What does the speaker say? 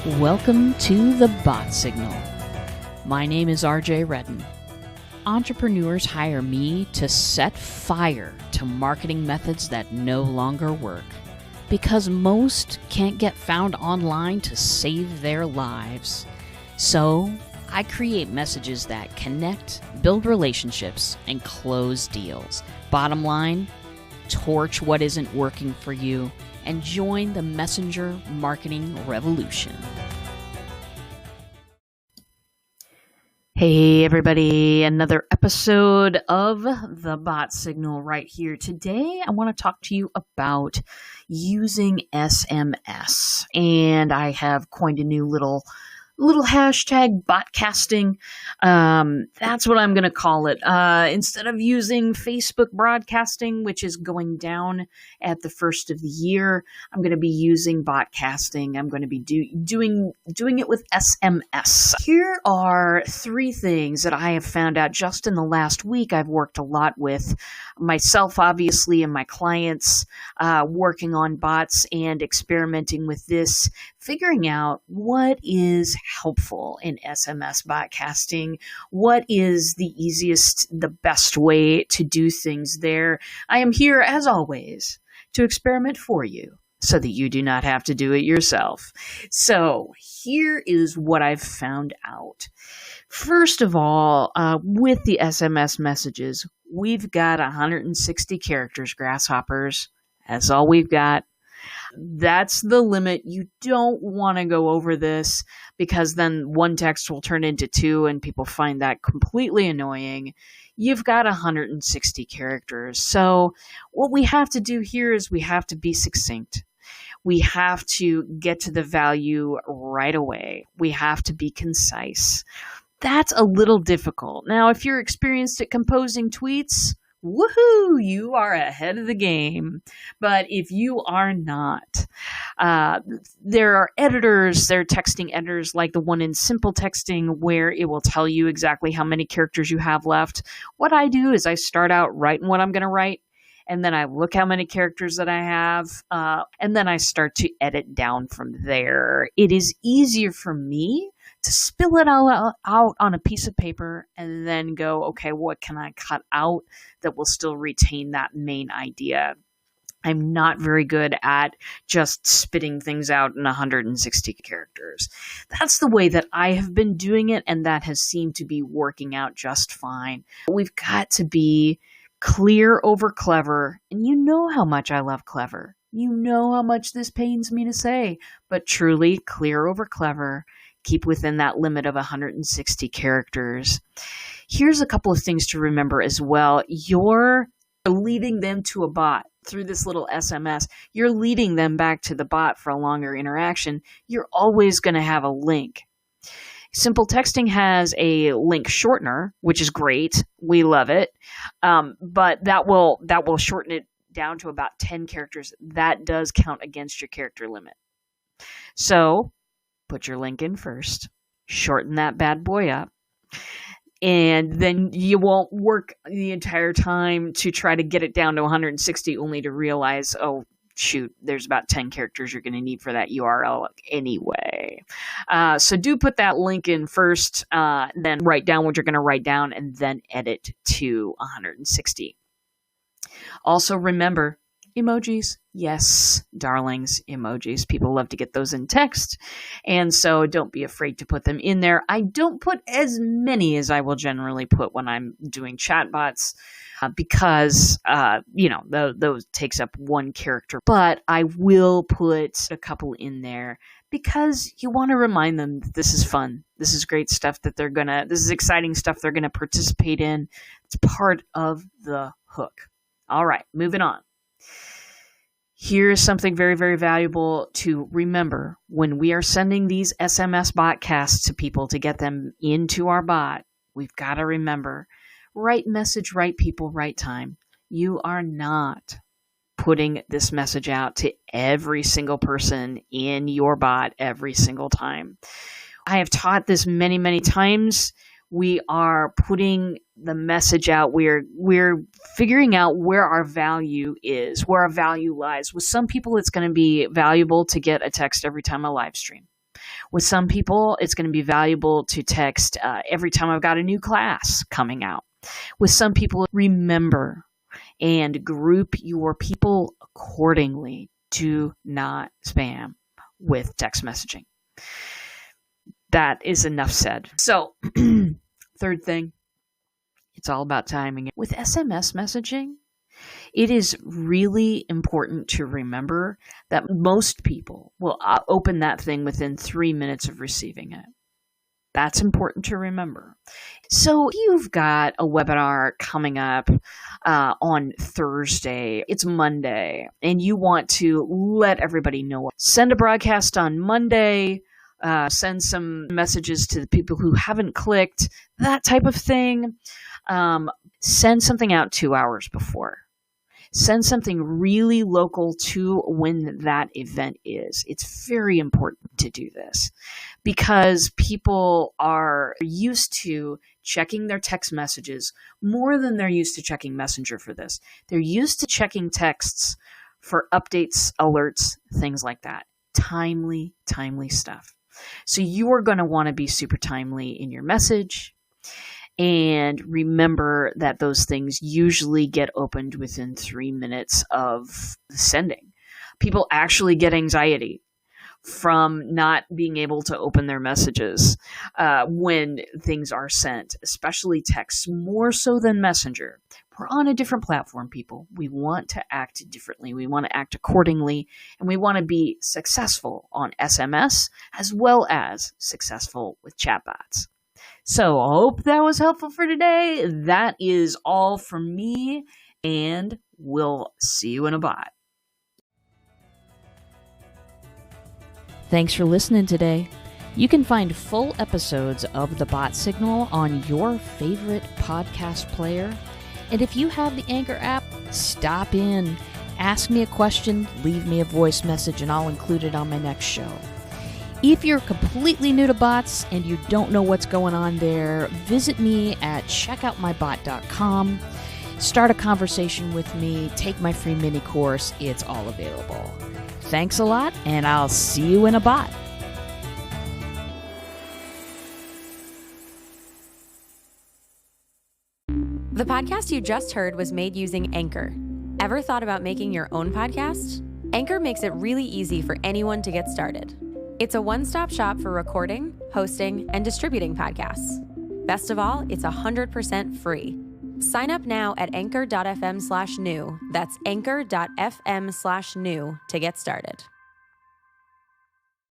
Welcome to the Bot Signal. My name is RJ Redden. Entrepreneurs hire me to set fire to marketing methods that no longer work because most can't get found online to save their lives. So, I create messages that connect, build relationships, and close deals. Bottom line, torch what isn't working for you and join the messenger marketing revolution. Hey everybody, another episode of the Bot Signal right here. Today I want to talk to you about using SMS, and I have coined a new little hashtag, botcasting. That's what I'm going to call it. Instead of using Facebook broadcasting, which is going down at the first of the year, I'm going to be using botcasting. I'm going to be doing it with SMS. Here are three things that I have found out just in the last week. I've worked a lot with myself, obviously, and my clients, working on bots and experimenting with this, figuring out what is helpful in SMS botcasting, what is the easiest, the best way to do things there. I am here, as always, to experiment for you so that you do not have to do it yourself. So here is what I've found out. First of all, with the SMS messages, we've got 160 characters, grasshoppers. That's all we've got. That's the limit. You don't want to go over this because then one text will turn into two and people find that completely annoying. You've got 160 characters. So what we have to do here is we have to be succinct. We have to get to the value right away. We have to be concise. That's a little difficult. Now, if you're experienced at composing tweets, woohoo, you are ahead of the game. But if you are not, there are editors, there are texting editors like the one in Simple Texting where it will tell you exactly how many characters you have left. What I do is I start out writing what I'm going to write, and then I look how many characters that I have, and then I start to edit down from there. It is easier for me to spill it all out on a piece of paper and then go, okay, what can I cut out that will still retain that main idea? I'm not very good at just spitting things out in 160 characters. That's the way that I have been doing it, and that has seemed to be working out just fine. We've got to be clear over clever, and you know how much I love clever. You know how much this pains me to say, but truly clear over clever. Keep within that limit of 160 characters. Here's a couple of things to remember as well. You're leading them to a bot through this little SMS. You're leading them back to the bot for a longer interaction. You're always going to have a link. Simple Texting has a link shortener, which is great. We love it. But that will shorten it down to about 10 characters. That does count against your character limit. So put your link in first, shorten that bad boy up, and then you won't work the entire time to try to get it down to 160 only to realize, oh, shoot, there's about 10 characters you're going to need for that URL anyway. So do put that link in first, then write down what you're going to write down, and then edit to 160. Also remember, emojis. Yes, darlings, emojis. People love to get those in text, and so don't be afraid to put them in there. I don't put as many as I will generally put when I'm doing chatbots because, those takes up one character. But I will put a couple in there because you want to remind them that this is fun. This is great stuff that this is exciting stuff they're going to participate in. It's part of the hook. All right, moving on. Here's something very, very valuable to remember when we are sending these SMS botcasts to people to get them into our bot. We've got to remember, right message, right people, right time. You are not putting this message out to every single person in your bot every single time. I have taught this many, many times. We are putting the message out. We're figuring out where our value is, where our value lies. With some people, it's going to be valuable to get a text every time I live stream. With some people, it's going to be valuable to text every time I've got a new class coming out. With some people, remember and group your people accordingly. Do not spam with text messaging. That is enough said. So, third thing, it's all about timing. With SMS messaging, it is really important to remember that most people will open that thing within 3 minutes of receiving it. That's important to remember. So you've got a webinar coming up on Thursday. It's Monday, and you want to let everybody know. Send a broadcast on Monday. Send some messages to the people who haven't clicked, that type of thing. Send something out 2 hours before. Send something really local to when that event is. It's very important to do this because people are used to checking their text messages more than they're used to checking Messenger for this. They're used to checking texts for updates, alerts, things like that. Timely stuff. So you are going to want to be super timely in your message. And remember that those things usually get opened within 3 minutes of sending. People actually get anxiety from not being able to open their messages when things are sent, especially texts, more so than Messenger. We're on a different platform, people. We want to act differently. We want to act accordingly, and we want to be successful on SMS as well as successful with chatbots. So I hope that was helpful for today. That is all from me, and we'll see you in a bot. Thanks for listening today. You can find full episodes of The Bot Signal on your favorite podcast player. And if you have the Anchor app, stop in, ask me a question, leave me a voice message, and I'll include it on my next show. If you're completely new to bots and you don't know what's going on there, visit me at checkoutmybot.com. Start a conversation with me. Take my free mini course. It's all available. Thanks a lot, and I'll see you in a bot. The podcast you just heard was made using Anchor. Ever thought about making your own podcast? Anchor makes it really easy for anyone to get started. It's a one-stop shop for recording, hosting, and distributing podcasts. Best of all, it's 100% free. Sign up now at anchor.fm/new. That's anchor.fm/new to get started.